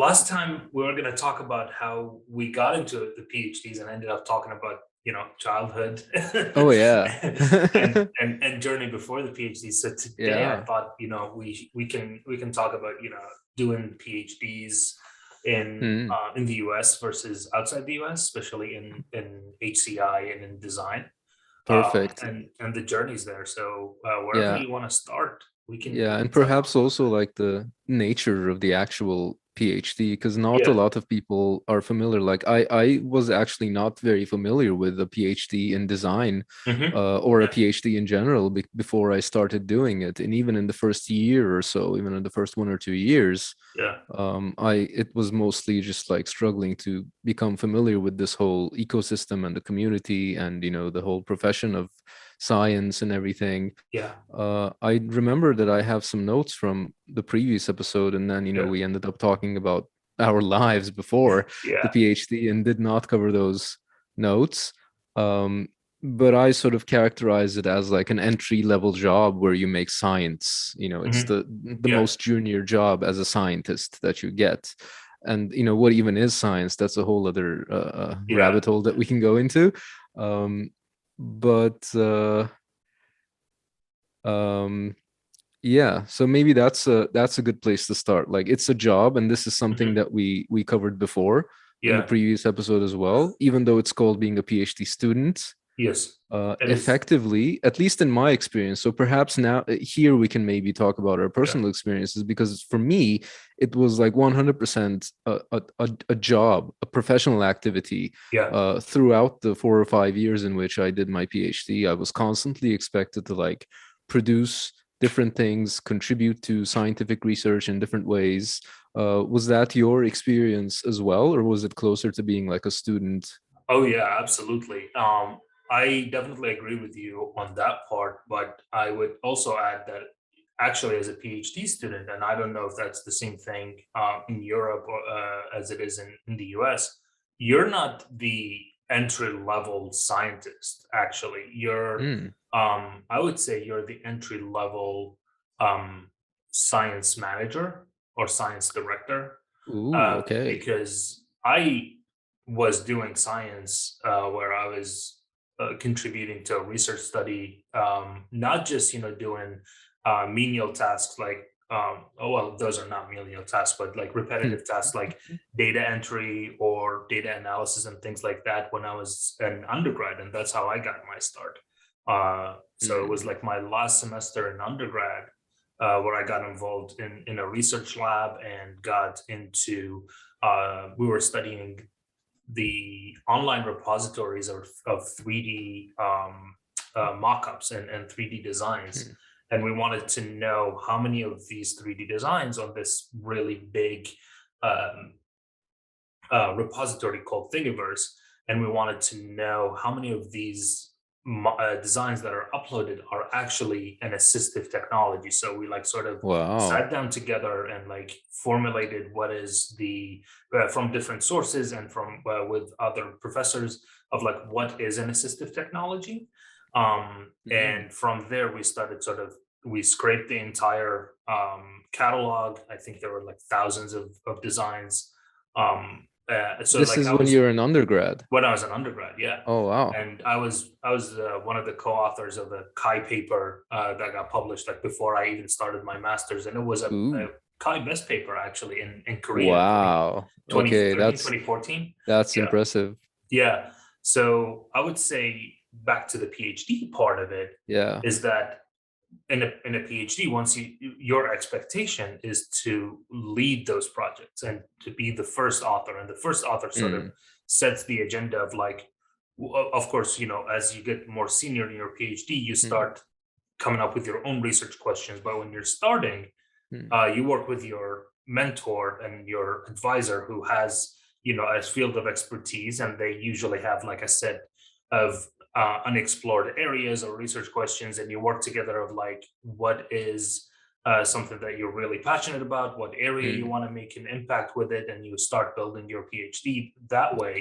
Last time we were going to talk about how we got into the PhDs and ended up talking about, childhood Oh yeah. and journey before the PhD. So today I Yeah. thought, we can talk about, doing PhDs Hmm. in the US versus outside the US, especially in HCI and in design, Perfect. and the journeys there. So wherever Yeah. you want to start, we can we Yeah, can and touch perhaps on also like the nature of the actual PhD, because not a yeah. lot of people are familiar. Like I was actually not very familiar with a PhD in design, Hmm. or a Yeah. PhD in general before I started doing it. And even in the first year or so, even in the first 1 or 2 years, Yeah. it was mostly just like struggling to become familiar with this whole ecosystem and the community and the whole profession of science and everything. Yeah. I remember that I have some notes from the previous episode, and then Yeah. we ended up talking about our lives before the Yeah. PhD and did not cover those notes. Um, but I sort of characterize it as like an entry level job where you make science. It's Hmm. the Yeah. most junior job as a scientist that you get. And what even is science? That's a whole other Yeah. rabbit hole that we can go into. Um, but um, yeah, so maybe that's a good place to start. Like it's a job, and this is something Hmm. that we covered before in the Yeah. previous episode as well. Even though it's called being a PhD student, Yes. It is. effectively, at least in my experience. So perhaps now here we can maybe talk about our Yeah. personal experiences, because for me it was like 100% a job, a professional activity. Yeah. Throughout the 4 or 5 years in which I did my PhD, I was constantly expected to like produce different things, contribute to scientific research in different ways. Was that your experience as well, or was it closer to being like a student? Oh yeah, absolutely. I definitely agree with you on that part, but I would also add that actually, as a PhD student, and I don't know if that's the same thing in Europe or, as it is in the US, you're not the entry level scientist. Actually, Mm. I would say you're the entry level um, science manager or science director, Ooh, okay. because I was doing science where I was contributing to a research study, not just doing menial tasks like oh well, those are not menial tasks, but like Hmm. repetitive tasks like data entry or data analysis and things like that when I was an undergrad, and that's how I got my start. So it was Mm. like my last semester in undergrad where I got involved in a research lab and got into we were studying the online repositories of 3D mock-ups and 3D designs. Hmm. And we wanted to know how many of these 3D designs on this really big um, repository called Thingiverse, and we wanted to know how many of these designs that are uploaded are actually an assistive technology. So we like sort of Wow. sat down together and like formulated what is the from different sources and from with other professors of like what is an assistive technology, Mm. and from there we started sort of we scraped the entire catalog. I think there were like thousands of designs, so This like is I when was you're an undergrad. when I was an undergrad, yeah, Oh, wow. and I was one of the co-authors of a Chi paper that got published like before I even started my master's, and it was a Ooh. Chi best paper actually in Korea, Wow. Okay, 2013, that's 2014. that's Yeah, impressive. yeah. So I would say back to the PhD part of it Yeah. is that in a PhD, once your expectation is to lead those projects and to be the first author, and the first author sort of Mm. sets the agenda of like, of course, as you get more senior in your PhD, you Mm. start coming up with your own research questions. But when you're starting, Mm. you work with your mentor and your advisor who has a field of expertise, and they usually have like a set of unexplored areas or research questions, and you work together of like what is something that you're really passionate about, what area you Mm. want to make an impact with it, and you start building your PhD that way.